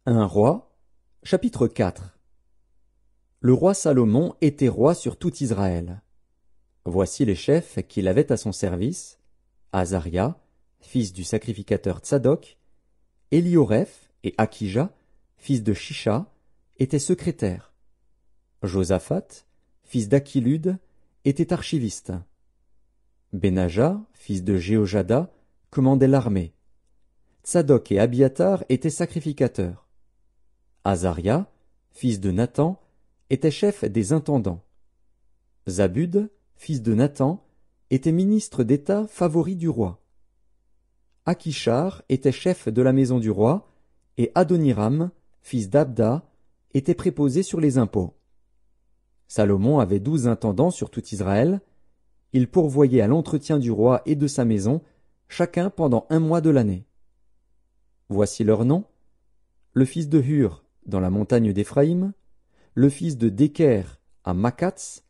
Un roi, chapitre 4. Le roi Salomon était roi sur tout Israël. Voici les chefs qu'il avait à son service: Azaria, fils du sacrificateur Tsadok, Élioreph et Akija, fils de Shisha, étaient secrétaires. Josaphat, fils d'Achilude, était archiviste. Benaja, fils de Jéhojada, commandait l'armée. Tsadok et Abiatar étaient sacrificateurs. Azaria, fils de Nathan, était chef des intendants. Zabud, fils de Nathan, était ministre d'État favori du roi. Akishar était chef de la maison du roi, et Adoniram, fils d'Abda, était préposé sur les impôts. Salomon avait 12 intendants sur tout Israël. Ils pourvoyaient à l'entretien du roi et de sa maison, chacun pendant 1 mois de l'année. Voici leurs noms: le fils de Hur, dans la montagne d'Éphraïm, le fils de Déker, à Makatz,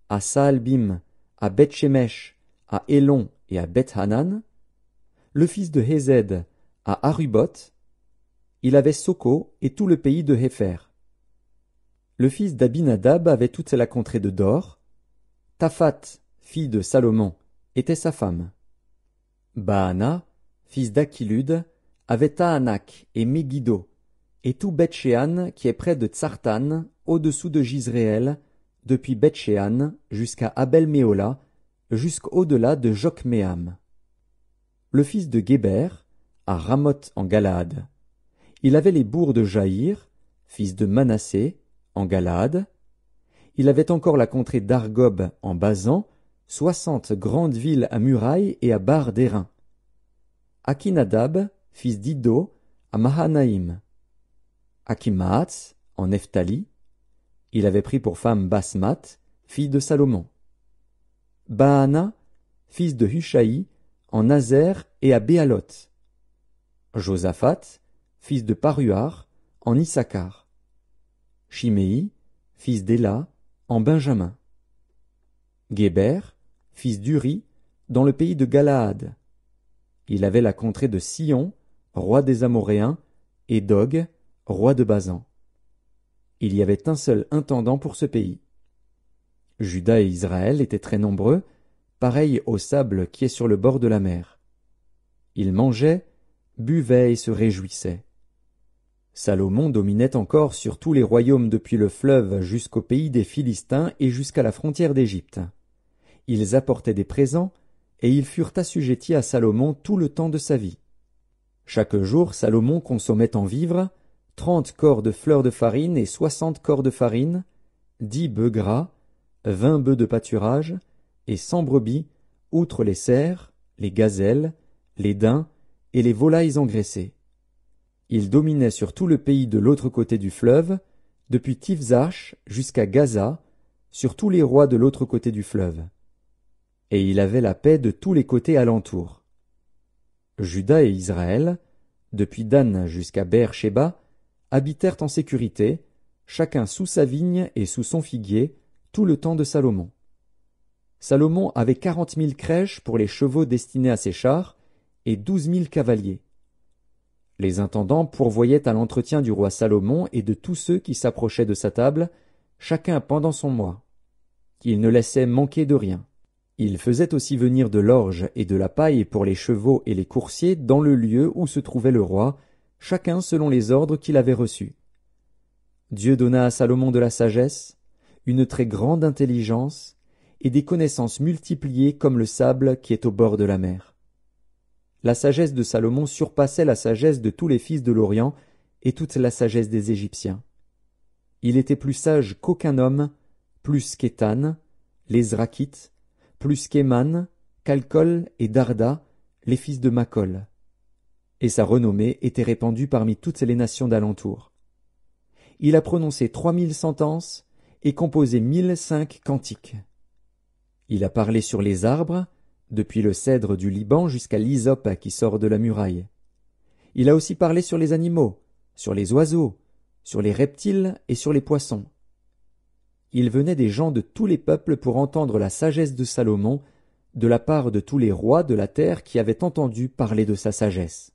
à Saalbim, à Beth-Shemesh, à Élon et à Beth-Hanan, le fils de Hézed, à Aruboth. Il avait Soko et tout le pays de Hépher. Le fils d'Abinadab avait toute la contrée de Dor. Taphat, fille de Salomon, était sa femme. Baana, fils d'Achilude, avait Tahanak et Megiddo, et tout Beth-Shean qui est près de Tsartan, au-dessous de Jizréel, depuis Beth-Shean jusqu'à Abel-Méhola, jusqu'au-delà de Jokméam. Le fils de Géber, à Ramoth en Galaad. Il avait les bourgs de Jaïr, fils de Manassé, en Galaad. Il avait encore la contrée d'Argob en Basan, 60 grandes villes à murailles et à barres d'airain. Akinadab, fils d'Iddo, à Mahanaïm. Akimaatz, en Nephtali. Il avait pris pour femme Basmath, fille de Salomon. Baana, fils de Hushaï, en Nazer et à Béaloth. Josaphat, fils de Paruar, en Issachar. Shimei, fils d'Éla, en Benjamin. Géber, fils d'Uri, dans le pays de Galaad. Il avait la contrée de Sion, roi des Amoréens, et d'Og, roi de Basan. Il y avait un seul intendant pour ce pays. Juda et Israël étaient très nombreux, pareils au sable qui est sur le bord de la mer. Ils mangeaient, buvaient et se réjouissaient. Salomon dominait encore sur tous les royaumes depuis le fleuve jusqu'au pays des Philistins et jusqu'à la frontière d'Égypte. Ils apportaient des présents, et ils furent assujettis à Salomon tout le temps de sa vie. Chaque jour, Salomon consommait en vivres 30 cors de fleurs de farine et 60 cors de farine, 10 bœufs gras, 20 bœufs de pâturage, et 100 brebis, outre les cerfs, les gazelles, les daims et les volailles engraissées. Il dominait sur tout le pays de l'autre côté du fleuve, depuis Tifzarch jusqu'à Gaza, sur tous les rois de l'autre côté du fleuve. Et il avait la paix de tous les côtés alentour. Juda et Israël, depuis Dan jusqu'à Beer-Shéba, habitèrent en sécurité, chacun sous sa vigne et sous son figuier, tout le temps de Salomon. Salomon avait 40 000 crèches pour les chevaux destinés à ses chars, et 12 000 cavaliers. Les intendants pourvoyaient à l'entretien du roi Salomon et de tous ceux qui s'approchaient de sa table, chacun pendant son mois. Il ne laissait manquer de rien. Il faisait aussi venir de l'orge et de la paille pour les chevaux et les coursiers dans le lieu où se trouvait le roi, chacun selon les ordres qu'il avait reçus. Dieu donna à Salomon de la sagesse, une très grande intelligence, et des connaissances multipliées comme le sable qui est au bord de la mer. La sagesse de Salomon surpassait la sagesse de tous les fils de l'Orient et toute la sagesse des Égyptiens. Il était plus sage qu'aucun homme, plus qu'Étan, les Zrakites, plus qu'Éman, Calcol et Darda, les fils de Macol. Et sa renommée était répandue parmi toutes les nations d'alentour. Il a prononcé 3000 sentences et composé 1005 cantiques. Il a parlé sur les arbres, depuis le cèdre du Liban jusqu'à l'hysope qui sort de la muraille. Il a aussi parlé sur les animaux, sur les oiseaux, sur les reptiles et sur les poissons. Il venait des gens de tous les peuples pour entendre la sagesse de Salomon, de la part de tous les rois de la terre qui avaient entendu parler de sa sagesse.